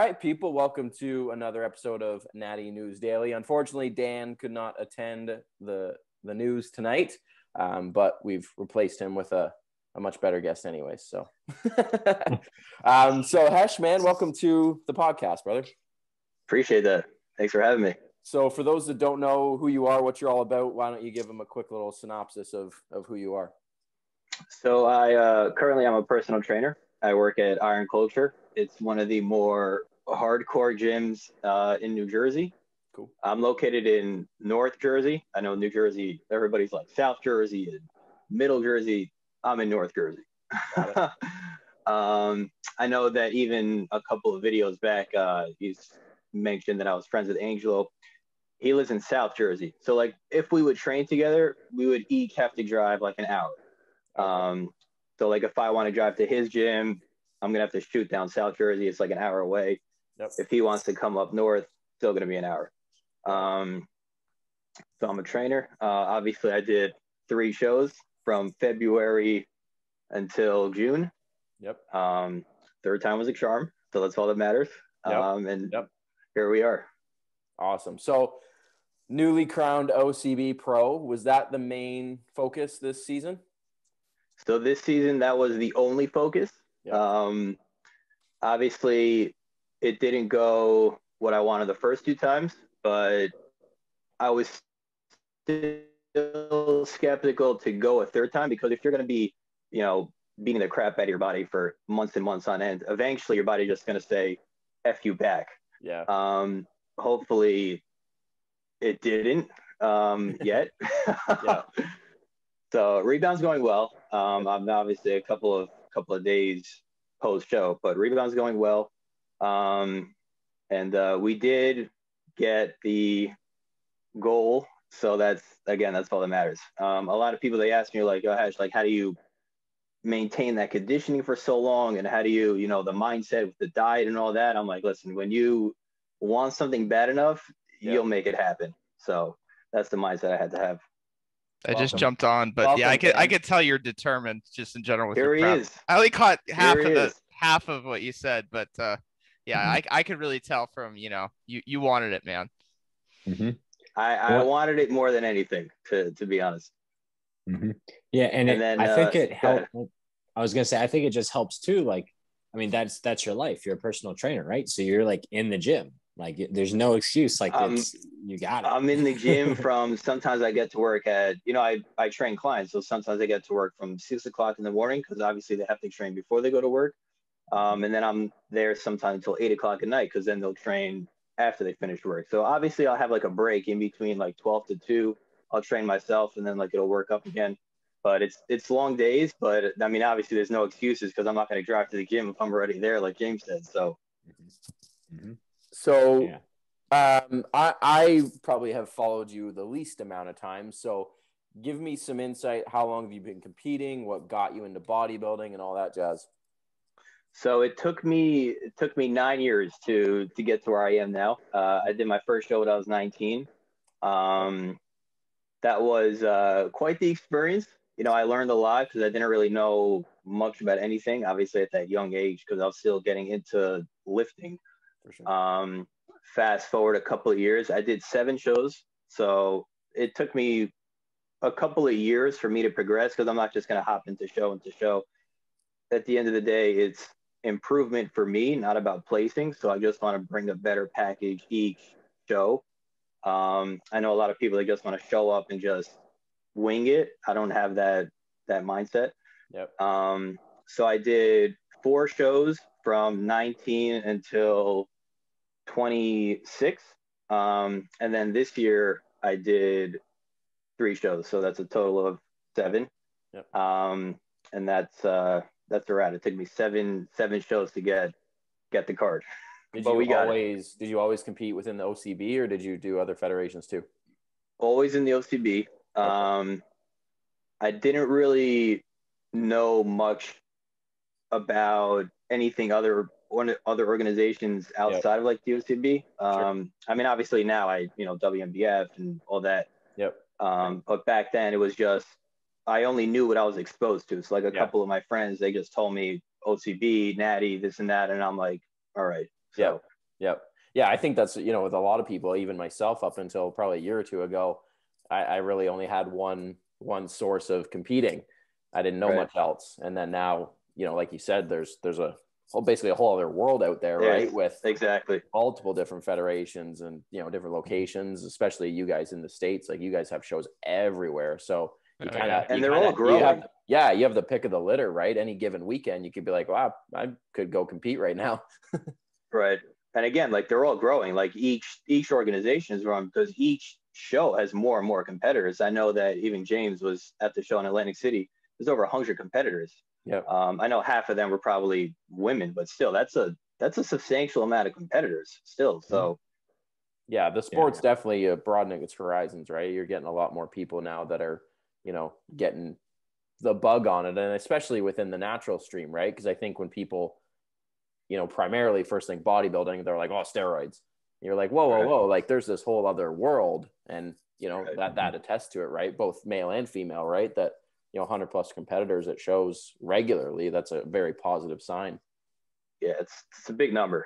right, people, welcome to another episode of Natty News Daily. Unfortunately, Dan could not attend the news tonight, but we've replaced him with a much better guest anyways. So, so Hesh, man, welcome to the podcast, brother. Appreciate that. Thanks for having me. So for those that don't know who you are, what you're all about, why don't you give them a quick little synopsis of who you are? So I currently I'm a personal trainer. I work at Iron Culture. It's one of the more hardcore gyms in New Jersey. Cool. I'm located in North Jersey. I know New Jersey, everybody's like South Jersey and Middle Jersey. I'm in North Jersey. I know that even a couple of videos back, he's mentioned that I was friends with Angelo. He lives in South Jersey. So like if we would train together, we would each have to drive like an hour. Okay. So like if I want to drive to his gym, I'm gonna have to shoot down South Jersey. It's like an hour away. Yep. If he wants to come up north, still gonna be an hour. So I'm a trainer. Obviously I did 3 shows from February until June. Yep. Third time was a charm. So that's all that matters. Here we are. Awesome. So newly crowned OCB Pro, was that the main focus this season? So this season, that was the only focus. Yep. Obviously, it didn't go what I wanted the first 2 times, but I was still skeptical to go a third time because if you're going to be, beating the crap out of your body for months and months on end, eventually your body's just going to say, F you back. Yeah. Hopefully it didn't yet. Yeah. So rebound's going well. I'm obviously a couple of days post show, but rebound's going well. And we did get the goal. So that's all that matters. A lot of people, they ask me like, oh, Hesh, like, how do you maintain that conditioning for so long? And how do you, the mindset with the diet and all that? I'm like, listen, when you want something bad enough, you'll make it happen. So that's the mindset I had to have. I just jumped on, but Welcome, yeah, I Dan. could tell you're determined just in general with Here your he prep. is. I only caught half of what you said, but yeah, I could really tell from, you wanted it, man. Mm-hmm. I wanted it more than anything, to be honest. Mm-hmm. Yeah, and I think it helped. I was gonna say, I think it just helps too. Like, I mean, that's your life. You're a personal trainer, right? So you're like in the gym. Like, there's no excuse. Like, you got it. I'm in the gym from sometimes I get to work at, I train clients, so sometimes I get to work from 6 o'clock in the morning because obviously they have to train before they go to work, and then I'm there sometimes until 8 o'clock at night because then they'll train after they finish work. So obviously I'll have like a break in between like 12 to 2. I'll train myself and then like it'll work up again. But it's long days. But I mean, obviously there's no excuses because I'm not going to drive to the gym if I'm already there, like James said. So. Mm-hmm. So, yeah. I probably have followed you the least amount of time. So, give me some insight. How long have you been competing? What got you into bodybuilding and all that jazz? So it took me 9 years to get to where I am now. I did my first show when I was 19. That was quite the experience. I learned a lot because I didn't really know much about anything, obviously at that young age, because I was still getting into lifting. For sure. Fast forward a couple of years, I did 7 shows. So it took me a couple of years for me to progress because I'm not just going to hop into show. At the end of the day, it's improvement for me, not about placing. So I just want to bring a better package each show. I know a lot of people that just want to show up and just wing it. I don't have that mindset. Yep. So I did 4 shows from 19 until 26. And then this year I did 3 shows. So that's a total of 7. Yep. And that's a wrap. It took me seven shows to get the card. Did you always compete within the OCB or did you do other federations too? Always in the OCB. Okay. I didn't really know much about anything other organizations outside of like the OCB. Sure. I mean, obviously now WMBF and all that. Yep. But back then it was just, I only knew what I was exposed to. So like a couple of my friends, they just told me OCB, Natty, this and that. And I'm like, all right. So Yep. Yeah, I think that's, you know, with a lot of people, even myself, up until probably a year or two ago, I really only had one source of competing. I didn't know much else. And then now, you know, like you said, there's basically a whole other world out there, right? With exactly multiple different federations and, you know, different locations, especially you guys in the States. Like, you guys have shows everywhere. So you kind of, and they're all growing. You have the pick of the litter, right? Any given weekend, you could be like, wow, I could go compete right now. Right. And again, like, they're all growing. Like, each organization is growing because each show has more and more competitors. I know that even James was at the show in Atlantic City. There's over 100 competitors. Yeah. I know half of them were probably women, but still, that's a substantial amount of competitors still. So yeah, the sport's definitely broadening its horizons, right? You're getting a lot more people now that are, you know, getting the bug on it, and especially within the natural stream, right? Because I think when people, you know, primarily first thing bodybuilding, they're like, oh, steroids. You're like, whoa, like, there's this whole other world, and, you know, that attests to it, right? Both male and female, right? That, you know, 100+ competitors at shows regularly. That's a very positive sign. Yeah, it's a big number.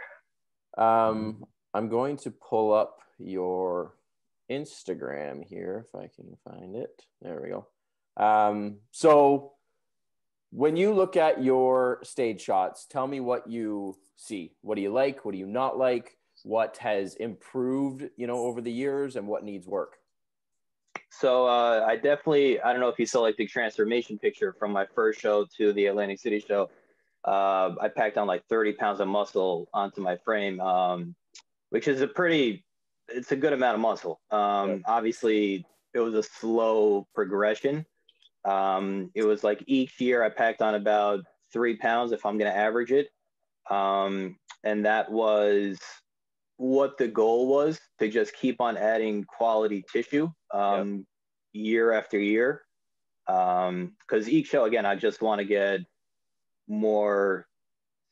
I'm going to pull up your Instagram here if I can find it. There we go. So when you look at your stage shots, tell me what you see. What do you like? What do you not like? What has improved, you know, over the years, and what needs work? So I don't know if you saw, like, the transformation picture from my first show to the Atlantic City show. I packed on like 30 pounds of muscle onto my frame, which is it's a good amount of muscle. Obviously, it was a slow progression. It was like each year I packed on about 3 pounds if I'm going to average it. And that was what the goal was, to just keep on adding quality tissue year after year. Because each show, again, I just want to get more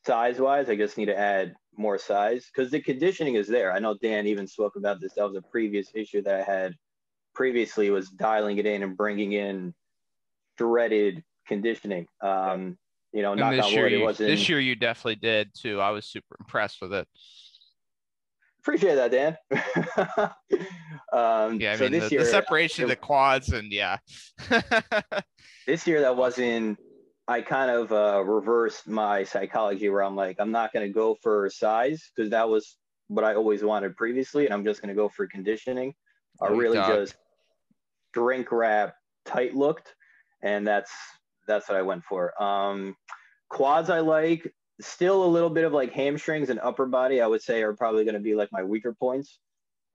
size-wise. I just need to add more size because the conditioning is there. I know Dan even spoke about this. That was a previous issue that I had previously, was dialing it in and bringing in shredded conditioning. You know, knock on wood, it wasn't. This year you definitely did too. I was super impressed with it. Appreciate that, Dan. Yeah, I mean, this year, the separation of the quads, and this year that wasn't. I kind of reversed my psychology where I'm like, I'm not going to go for size because that was what I always wanted previously, and I'm just going to go for conditioning. I really just shrink wrap tight looked, and that's what I went for. Quads I like. Still a little bit of like hamstrings and upper body, I would say, are probably going to be like my weaker points.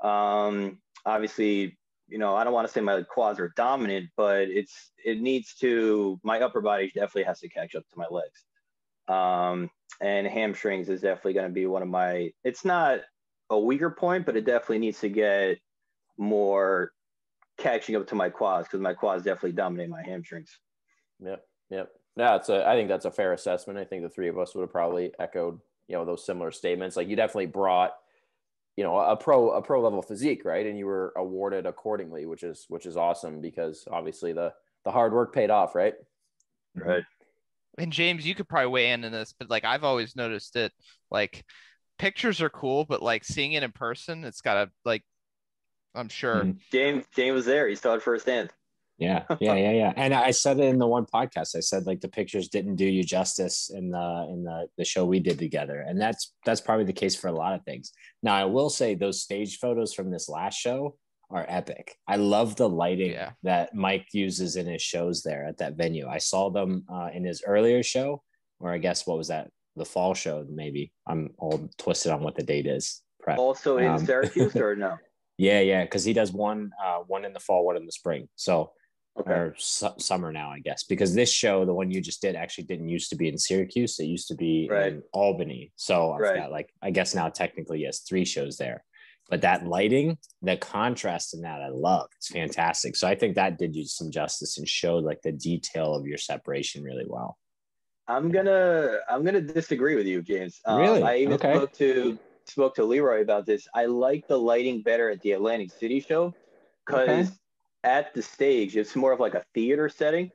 Obviously, you know, I don't want to say my quads are dominant, but my upper body definitely has to catch up to my legs. And hamstrings is definitely going to be one of my, it's not a weaker point, but it definitely needs to get more catching up to my quads because my quads definitely dominate my hamstrings. Yep. Yeah, I think that's a fair assessment. I think the three of us would have probably echoed, you know, those similar statements. Like, you definitely brought, you know, a pro level physique, right? And you were awarded accordingly, which is awesome because obviously the hard work paid off, right? Right. And James, you could probably weigh in this, but like, I've always noticed it, like, pictures are cool, but like seeing it in person, it's gotta, like, I'm sure. James was there. He saw it firsthand. Yeah. And I said it in the one podcast. I said, like, the pictures didn't do you justice in the show we did together, and that's probably the case for a lot of things. Now, I will say those stage photos from this last show are epic. I love the lighting that Mike uses in his shows there at that venue. I saw them in his earlier show, or I guess what was that? The fall show, maybe. I'm all twisted on what the date is. Also in Syracuse or no? Yeah, because he does one in the fall, one in the spring. So. Okay. Or summer now, I guess, because this show, the one you just did, actually didn't used to be in Syracuse. It used to be in Albany. So I've got, like, I guess now technically he has 3 shows there. But that lighting, the contrast in that, I love. It's fantastic. So I think that did you some justice and showed like the detail of your separation really well. I'm gonna disagree with you, James. Really? I even spoke to Leroy about this. I like the lighting better at the Atlantic City show because at the stage, it's more of like a theater setting.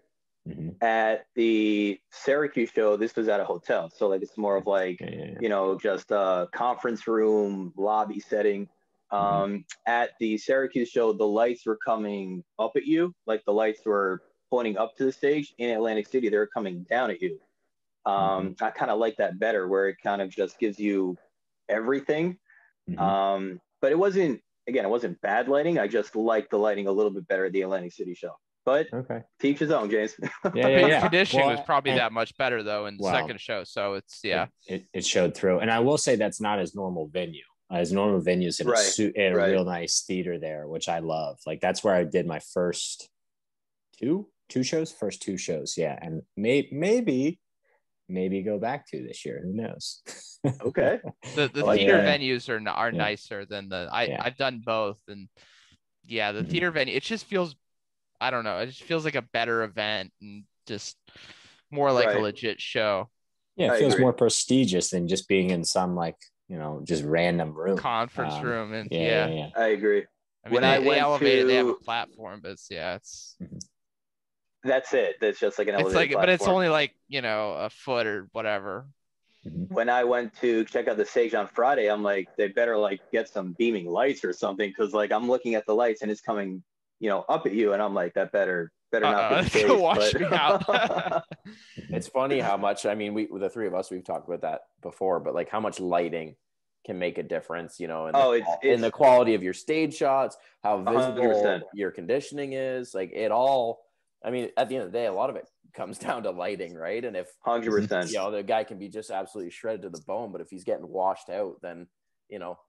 At the Syracuse show, this was at a hotel. So like, it's more of like, you know, just a conference room, lobby setting. At the Syracuse show, the lights were coming up at you. Like the lights were pointing up to the stage. In Atlantic City, they were coming down at you. I kind of like that better, where it kind of just gives you everything. But it wasn't bad lighting. I just liked the lighting a little bit better at the Atlantic City show. But teach his own, James. Conditioning was probably that much better though in the second show. So it's it showed through. And I will say that's not his normal venue. His normal venues in a real nice theater there, which I love. Like that's where I did my first two shows. Yeah, and maybe go back to this year. Who knows? Okay. The theater venues are nicer than the I've done both, and the theater venue, it just feels, I don't know, it just feels like a better event and just more like a legit show. Yeah, it feels more prestigious than just being in some like, you know, just random room. Conference room. And I agree. I mean, they elevated, they have a platform, but it's that's it. That's just like an elevated platform. But it's only like, you know, a foot or whatever. When I went to check out the stage on Friday, I'm like, they better like get some beaming lights or something, because like I'm looking at the lights and it's coming, you know, up at you, and I'm like, that better not be the case. Watch me out. It's funny how much, I mean, the three of us, we've talked about that before, but like how much lighting can make a difference, you know, in the quality of your stage shots, how visible 100%. Your conditioning is, like it all. I mean, at the end of the day, a lot of it comes down to lighting, right? And if 100%, you know, the guy can be just absolutely shredded to the bone, but if he's getting washed out, then, you know,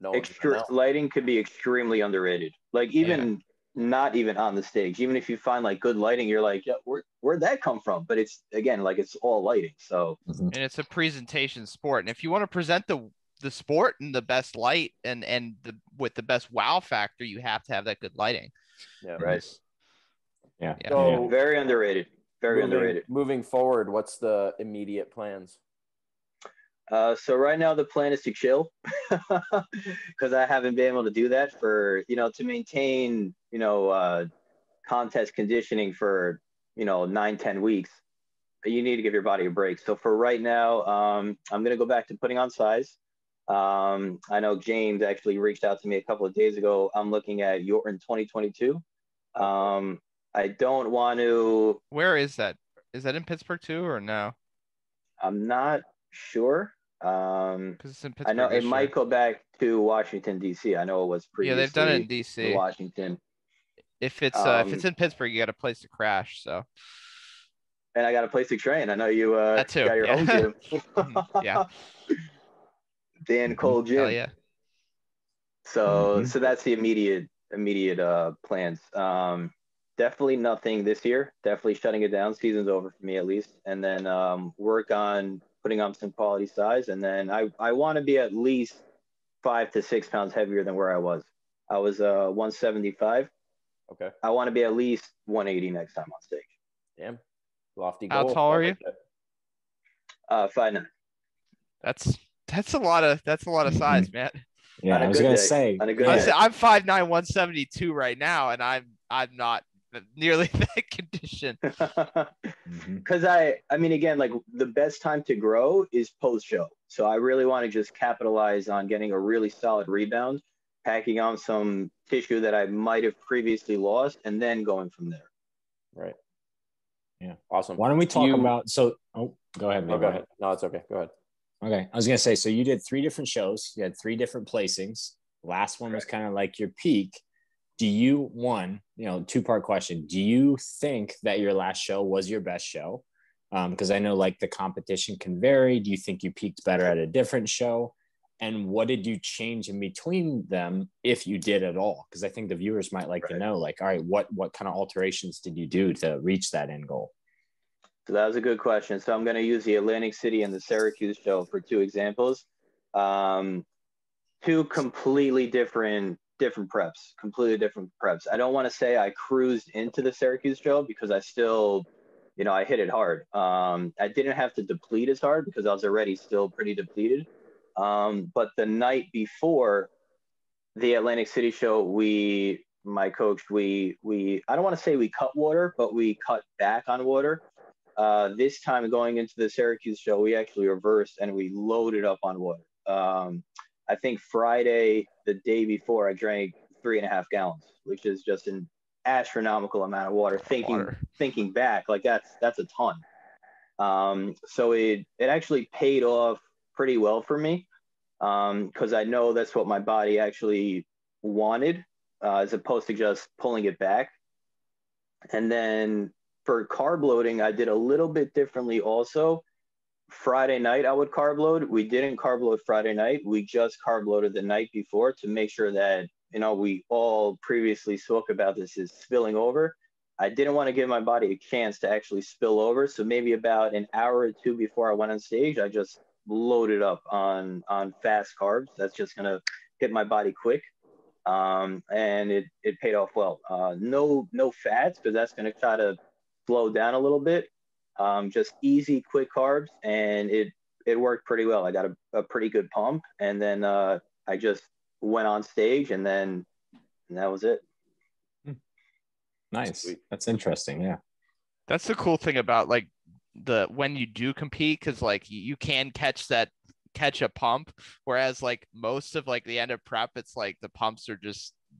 lighting could be extremely underrated. Like even not even on the stage, even if you find like good lighting, you're like, where'd that come from? But it's, again, like it's all lighting. So and it's a presentation sport, and if you want to present the sport in the best light and with the best wow factor, you have to have that good lighting. Yeah, right. Yeah. So very underrated. Underrated. Moving forward, what's the immediate plans? So right now the plan is to chill, because I haven't been able to do that for, you know, to maintain, you know, contest conditioning for, you know, 9-10 weeks. You need to give your body a break. So for right now, I'm going to go back to putting on size. I know James actually reached out to me a couple of days ago. I'm looking at Yorton 2022. I don't want to. Where is that? Is that in Pittsburgh too, or no? I'm not sure. Because it's in Pittsburgh. I know it might go back to Washington D.C. I know it was previously. Yeah, they've done it in D.C. Washington. If it's in Pittsburgh, you got a place to crash. So. And I got a place to train. I know you that too. Got your own gym. Yeah. Dan Cole gym. Hell yeah. So that's the immediate plans. Definitely nothing this year. Definitely shutting it down. Season's over for me at least. And then work on putting on some quality size. And then I want to be at least 5 to 6 pounds heavier than where I was. I was 175. Okay. I want to be at least 180 next time on stage. Damn. Lofty goal. How tall are you? 5'9". That's a lot of size, man. Yeah, I was gonna say. I'm 5'9", 172 right now, and I'm not nearly that condition. Because I mean, again, like the best time to grow is post show. So I really want to just capitalize on getting a really solid rebound, packing on some tissue that I might have previously lost, and then going from there. Right. Yeah. Awesome. Why don't we talk about, go ahead. Go ahead. No, it's okay. Go ahead. Okay. I was going to say, so you did 3 different shows. You had 3 different placings. Last one was kind of like your peak. Do you, 2-part question. Do you think that your last show was your best show? Because I know like the competition can vary. Do you think you peaked better at a different show? And what did you change in between them, if you did at all? Because I think the viewers might like to know, like, all right, what kind of alterations did you do to reach that end goal? So that was a good question. So I'm going to use the Atlantic City and the Syracuse show for 2 examples. 2 completely different preps. I don't want to say I cruised into the Syracuse show, because I still, I hit it hard. I didn't have to deplete as hard because I was already still pretty depleted. But the night before the Atlantic City show, my coach, I don't want to say we cut water, but we cut back on water. This time going into the Syracuse show, we actually reversed and we loaded up on water. I think Friday, the day before, I drank 3.5 gallons, which is just an astronomical amount of water. Thinking back, like that's a ton. So it actually paid off pretty well for me, because I know that's what my body actually wanted, as opposed to just pulling it back. And then for carb loading, I did a little bit differently also. Friday night, I would carb load. We didn't carb load Friday night. We just carb loaded the night before to make sure that, we all previously spoke about this is spilling over. I didn't want to give my body a chance to actually spill over. So maybe about an hour or two before I went on stage, I just loaded up on fast carbs. That's just going to hit my body quick. And it paid off well. No fats, because that's going to try to slow down a little bit. Just easy, quick carbs, and it worked pretty well. I got a pretty good pump, and then I just went on stage, and that was it. Nice. Sweet. That's interesting. Yeah. That's the cool thing about like when you do compete, because like you can catch a pump, whereas like most of like the end of prep, it's like the pumps are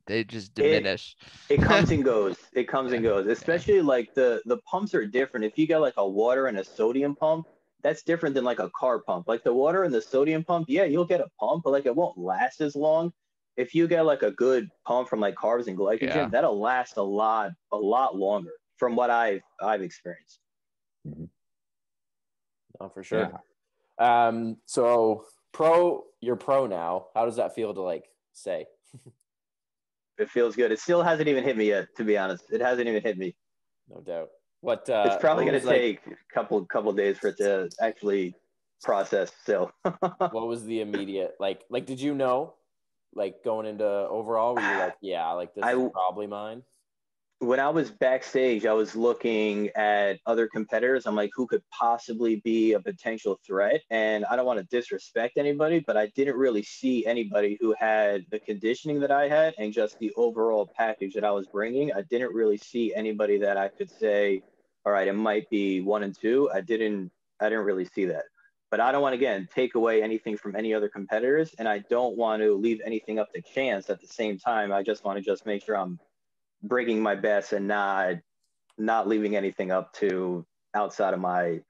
they just diminish. It comes and goes. It comes and goes. Especially like the pumps are different. If you get like a water and a sodium pump, that's different than like a carb pump. Like the water and the sodium pump, yeah, you'll get a pump, but like it won't last as long. If you get like a good pump from like carbs and glycogen, that'll last a lot longer from what I've experienced. Oh, for sure. Yeah. So you're pro now. How does that feel to like say? It feels good. It still hasn't even hit me yet, to be honest. It hasn't even hit me. No doubt. What it's probably going to take a couple days for it to actually process still. What was the immediate like did you know, like going into overall, were you like, yeah, like this is probably mine? When I was backstage, I was looking at other competitors. I'm like, who could possibly be a potential threat? And I don't want to disrespect anybody, but I didn't really see anybody who had the conditioning that I had and just the overall package that I was bringing. I didn't really see anybody that I could say, all right, it might be 1 and 2. I didn't really see that. But I don't want to, again, take away anything from any other competitors, and I don't want to leave anything up to chance at the same time. I just want to just make sure I'm bringing my best and not leaving anything up to outside of my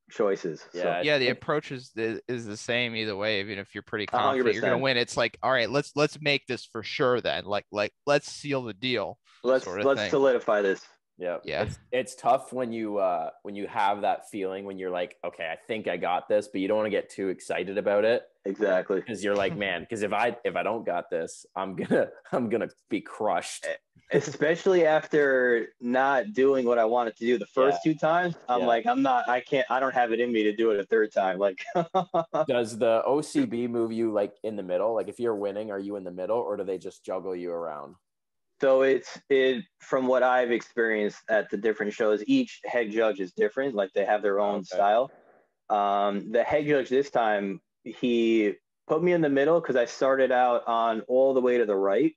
choices. Yeah. So the approach is the same either way. Even if you're pretty confident 100%. You're going to win, it's like, all right, let's make this for sure. Then like let's seal the deal. Let's solidify this. Yeah. It's tough when you have that feeling when you're like, okay, I think I got this, but you don't want to get too excited about it. Exactly. Because you're like, man, because if I don't got this, I'm gonna be crushed. Especially after not doing what I wanted to do the first 2 times. I'm like, I don't have it in me to do it a third time. Like does the OCB move you like in the middle? Like if you're winning, are you in the middle, or do they just juggle you around? So it from what I've experienced at the different shows, each head judge is different. Like they have their own style. The head judge this time, he put me in the middle because I started out on all the way to the right.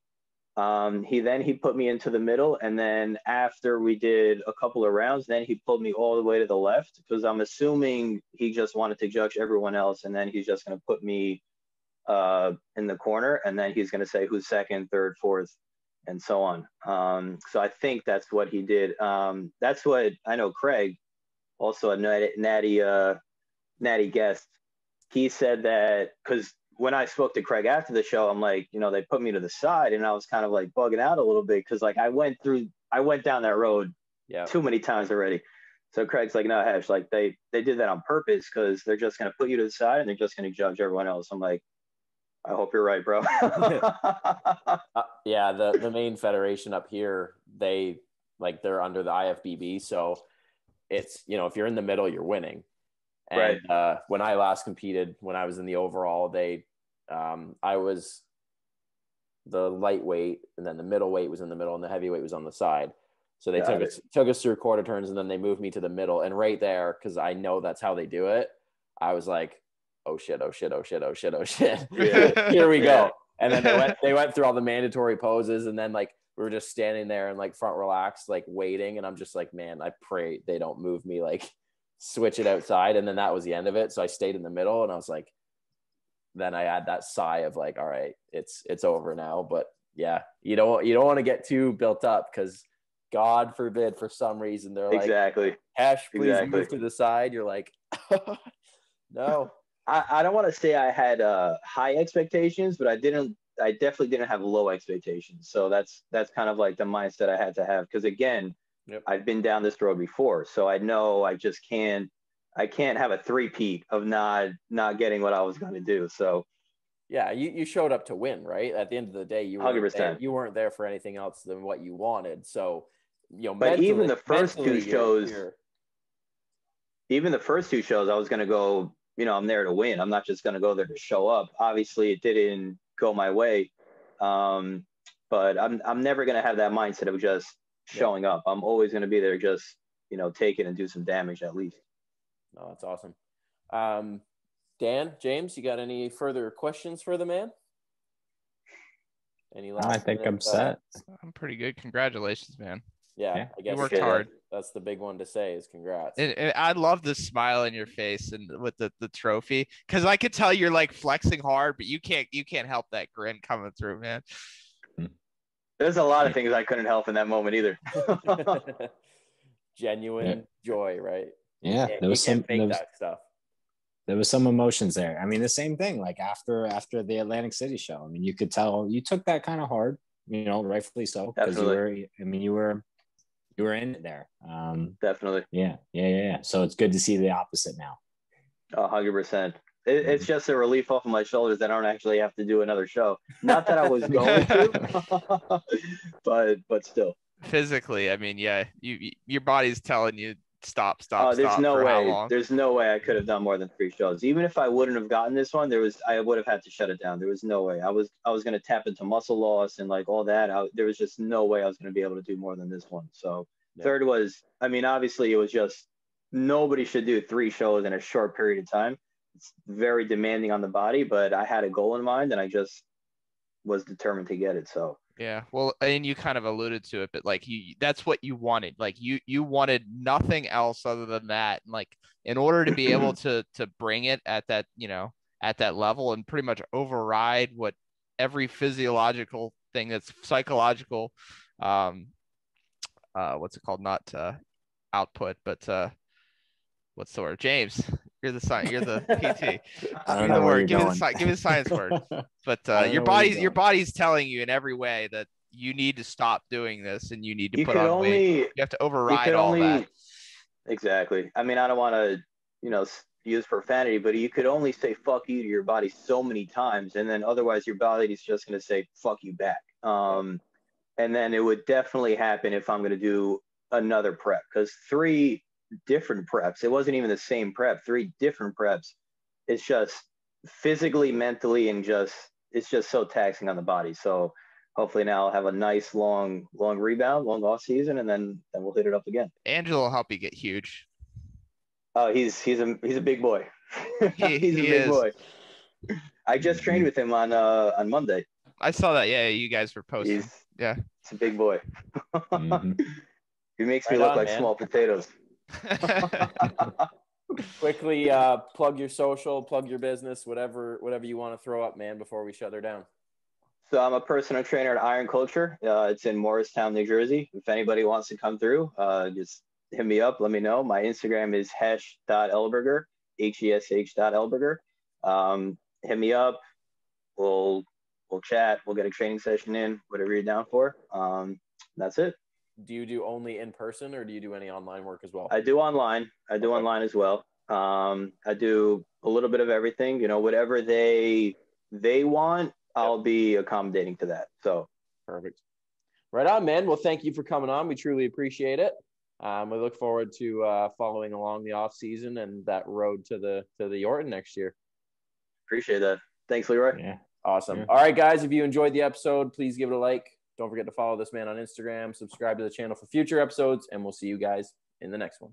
He put me into the middle, and then after we did a couple of rounds, then he pulled me all the way to the left, because I'm assuming he just wanted to judge everyone else, and then he's just going to put me in the corner, and then he's going to say who's second, third, fourth, and so on. So I think that's what he did. That's what I know. Craig, also a natty guest, he said that, because when I spoke to Craig after the show, I'm like, they put me to the side, and I was kind of like bugging out a little bit, because like I went down that road too many times already. So Craig's like, no, Hesh, like they did that on purpose, because they're just going to put you to the side and they're just going to judge everyone else. I'm like, I hope you're right, bro. Yeah, the main federation up here, they're under the IFBB, so it's, if you're in the middle, you're winning. And right. When I last competed, when I was in the overall, I was the lightweight, and then the middleweight was in the middle, and the heavyweight was on the side. So they took us through quarter turns, and then they moved me to the middle. And right there, because I know that's how they do it, I was like, oh shit. Yeah. Here we go. And then they went through all the mandatory poses, and then like we were just standing there and like front relaxed, like waiting. And I'm just like, man, I pray they don't move me, like switch it outside. And then that was the end of it. So I stayed in the middle, and I was like, then I had that sigh of like, all right, it's over now. But yeah, you don't want to get too built up, because God forbid for some reason they're like, exactly, Hesh, please move to the side. You're like, no. I don't want to say I had high expectations, but I definitely didn't have low expectations. So that's kind of like the mindset I had to have, because again, I've been down this road before, so I know I can't have a three-peat of not getting what I was going to do. So yeah, you showed up to win, right? At the end of the day, you 100%. You weren't there for anything else than what you wanted. So, but mentally, even the first two shows, I was going to go, I'm there to win. I'm not just going to go there to show up. Obviously, it didn't go my way. But I'm never going to have that mindset of just showing up. I'm always going to be there, just, take it and do some damage at least. No, that's awesome. Dan, James, you got any further questions for the man? Any last? I think I'm set. I'm pretty good. Congratulations, man. Yeah, I guess you worked hard. That's the big one to say, is congrats. And I love the smile on your face and with the trophy, because I could tell you're like flexing hard, but you can't help that grin coming through, man. There's a lot of things I couldn't help in that moment either. Genuine joy, right? Yeah, there was some fake that stuff. There was some emotions there. I mean, the same thing, like after the Atlantic City show. I mean, you could tell you took that kind of hard, rightfully so, because you were in it there. Definitely. Yeah. So it's good to see the opposite now. 100%. It's just a relief off of my shoulders that I don't actually have to do another show. Not that I was going to, but still. Physically, I mean, yeah, your body's telling you stop. There's no way. There's no way I could have done more than 3 shows. Even if I wouldn't have gotten this one, I would have had to shut it down. There was no way. I was going to tap into muscle loss and like all that. There was just no way I was going to be able to do more than this one. So third was, I mean, obviously it was just, nobody should do 3 shows in a short period of time. It's very demanding on the body, but I had a goal in mind and I just was determined to get it. So yeah, well, and you kind of alluded to it, but like that's what you wanted. Like you wanted nothing else other than that. And like, in order to be able to bring it at that, at that level and pretty much override what every physiological thing that's psychological, what's it called? Not output, but what's the word? James, you're the PT. I don't know where you're going. Give me the science word. But your body's telling you in every way that you need to stop doing this and you need to put on weight. You have to override all that. Exactly. I mean, I don't want to, use profanity, but you could only say fuck you to your body so many times, and then otherwise your body is just going to say fuck you back. And then it would definitely happen if I'm going to do another prep, because 3 different preps, it wasn't even the same prep, 3 different preps, it's just physically, mentally, and it's just so taxing on the body. So hopefully now I'll have a nice long rebound, long off season, and then we'll hit it up again. Angelo will help you get huge. Oh, he's a big boy. He's a big boy. I just trained with him on Monday. I saw that. Yeah, you guys were posting. He's a big boy. He makes me look like small potatoes. Quickly plug your social, plug your business, whatever you want to throw up, man, before we shut her down. So I'm a personal trainer at Iron Culture. It's in Morristown, New Jersey. If anybody wants to come through, just hit me up, let me know. My Instagram is hesh.elberger, hesh.elberger. Hit me up, we'll chat, we'll get a training session in, whatever you're down for. That's it. Do you do only in person, or do you do any online work as well? I do online. Online as well. I do a little bit of everything. Whatever they want, I'll be accommodating to that. So perfect. Right on, man. Well, thank you for coming on. We truly appreciate it. We look forward to following along the off season and that road to the Yorton next year. Appreciate that. Thanks, Leroy. Yeah. Awesome. Yeah. All right, guys. If you enjoyed the episode, please give it a like. Don't forget to follow this man on Instagram, subscribe to the channel for future episodes, and we'll see you guys in the next one.